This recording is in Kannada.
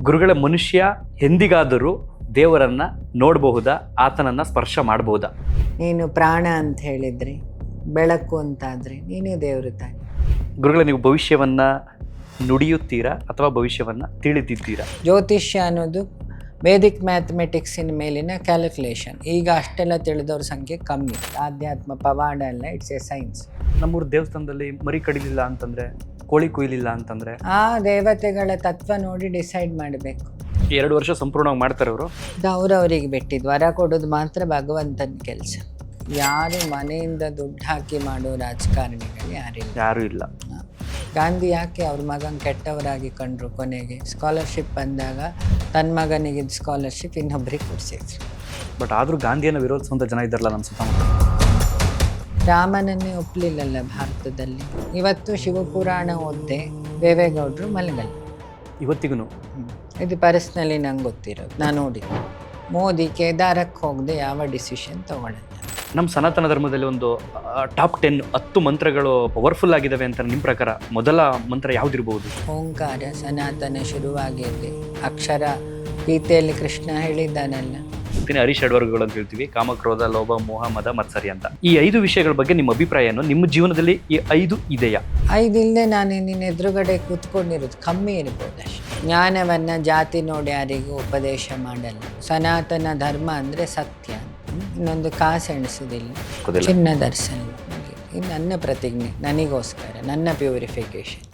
ಗುರುಗಳ ಮನುಷ್ಯ ಎಂದಿಗಾದರೂ ದೇವರನ್ನ ನೋಡಬಹುದಾ, ಆತನನ್ನ ಸ್ಪರ್ಶ ಮಾಡಬಹುದಾ? ನೀನು ಪ್ರಾಣ ಅಂತ ಹೇಳಿದ್ರಿ, ಬೆಳಕು ಅಂತಾದರೆ ನೀನೇ ದೇವರು ತಾನೆ. ಗುರುಗಳ, ನೀವು ಭವಿಷ್ಯವನ್ನ ನುಡಿಯುತ್ತೀರಾ ಅಥವಾ ಭವಿಷ್ಯವನ್ನ ತಿಳಿದಿದ್ದೀರಾ? ಜ್ಯೋತಿಷ್ಯ ಅನ್ನೋದು ವೇದಿಕ್ ಮ್ಯಾಥಮೆಟಿಕ್ಸಿನ ಮೇಲಿನ ಕ್ಯಾಲ್ಕುಲೇಷನ್. ಈಗ ಅಷ್ಟೆಲ್ಲ ತಿಳಿದವ್ರ ಸಂಖ್ಯೆ ಕಮ್ಮಿ. ಆಧ್ಯಾತ್ಮ ಪವಾಡ ಅಲ್ಲ, ಇಟ್ಸ್ ಎ ಸೈನ್ಸ್. ನಮ್ಮೂರು ದೇವಸ್ಥಾನದಲ್ಲಿ ಮರಿ ಕಡಿಲಿಲ್ಲ ಅಂತಂದ್ರೆ, ಕೋಳಿ ಕೊಯ್ಲಿಲ್ಲ ಅಂತಂದ್ರೆ, ಆ ದೇವತೆಗಳ ತತ್ವ ನೋಡಿ ಡಿಸೈಡ್ ಮಾಡಬೇಕು. 2 ವರ್ಷ ಸಂಪೂರ್ಣವಾಗಿ ಮಾಡ್ತಾರೆ ಅವರು. ಇದು ಅವ್ರವ್ರಿಗೆ ಬಿಟ್ಟಿದ್ದು. ವರ ಕೊಡೋದು ಮಾತ್ರ ಭಗವಂತನ ಕೆಲಸ. ಯಾರು ಮನೆಯಿಂದ ದುಡ್ಡು ಹಾಕಿ ಮಾಡೋ ರಾಜಕಾರಣಿಗಳು ಯಾರೂ ಇಲ್ಲ. ಗಾಂಧಿ ಯಾಕೆ ಅವ್ರ ಮಗನ ಕೆಟ್ಟವರಾಗಿ ಕಂಡ್ರು? ಕೊನೆಗೆ ಸ್ಕಾಲರ್ಶಿಪ್ ಬಂದಾಗ ತನ್ನ ಮಗನಿಗಿದ್ದ ಸ್ಕಾಲರ್ಶಿಪ್ ಇನ್ನೊಬ್ಬರಿಗೆ ಕೊಡಿಸಿದ್ರು. ಬಟ್ ಆದರೂ ಗಾಂಧಿಯನ್ನು ವಿರೋಧಿಸುವಂಥ ಜನ ಇದ್ದಾರಲ್ಲ ನಮ್ಮ ಸುತ್ತಮುತ್ತ. ರಾಮನನ್ನೇ ಒಪ್ಪಲಿಲ್ಲಲ್ಲ ಭಾರತದಲ್ಲಿ. ಇವತ್ತು ಶಿವಪುರಾಣ ಓದ್ದೆ, ದೇವೇಗೌಡರು ಮಲಗಲ್ಲ ಇವತ್ತಿಗೂ. ಇದು ಪರ್ಸ್ನಲಿ ನಂಗೆ ಗೊತ್ತಿರೋದು, ನಾನು ನೋಡಿದ್ದೆ. ಮೋದಿ ಕೇದಾರಕ್ಕೆ ಹೋಗದೆ ಯಾವ ಡಿಸಿಷನ್ ತಗೊಳ್ಳಲ್ಲ. ನಮ್ಮ ಸನಾತನ ಧರ್ಮದಲ್ಲಿ ಒಂದು ಟಾಪ್ 10 ಮಂತ್ರಗಳು ಪವರ್ಫುಲ್ ಆಗಿದ್ದಾವೆ ಅಂತ ನಿಮ್ಮ ಪ್ರಕಾರ ಮೊದಲ ಮಂತ್ರ ಯಾವುದಿರಬಹುದು? ಓಂಕಾರ ಸನಾತನ ಶುರುವಾಗಿರಲಿ. ಅಕ್ಷರ ಗೀತೆಯಲ್ಲಿ ಕೃಷ್ಣ ಹೇಳಿದ್ದಾನಲ್ಲ. ಹರಿಷಡ್ವರ್ಗಗಳು ಅಂತ ಹೇಳ್ತೀವಿ: ಕಾಮ, ಕ್ರೋಧ, ಲೋಭ, ಮೋಹ, ಮದ, ಮತ್ಸರಿ ಅಂತ. ಈ 5 ವಿಷಯಗಳ ಬಗ್ಗೆ ನಿಮ್ಮ ಅಭಿಪ್ರಾಯ ಏನು? ನಿಮ್ಮ ಜೀವನದಲ್ಲಿ ಈ 5 ಇದೆಯಾ? 5 ಇಲ್ಲದೆ ನಾನು ನಿನ್ನ ಎದುರುಗಡೆ ಕೂತ್ಕೊಂಡಿರೋದು ಕಮ್ಮಿ ಇರ್ಬೋದು ಅಷ್ಟೇ. ಜ್ಞಾನವನ್ನು ಜಾತಿ ನೋಡಿ ಯಾರಿಗೂ ಉಪದೇಶ ಮಾಡಲ್ಲ. ಸನಾತನ ಧರ್ಮ ಅಂದರೆ ಸತ್ಯ. ಇನ್ನೊಂದು ಕಾಸು ಎಣಿಸೋದಿಲ್ಲ, ಚಿನ್ನ ಧರಿಸಲ್ಲ. ಇದು ನನ್ನ ಪ್ರತಿಜ್ಞೆ, ನನಗೋಸ್ಕರ, ನನ್ನ ಪ್ಯೂರಿಫಿಕೇಶನ್.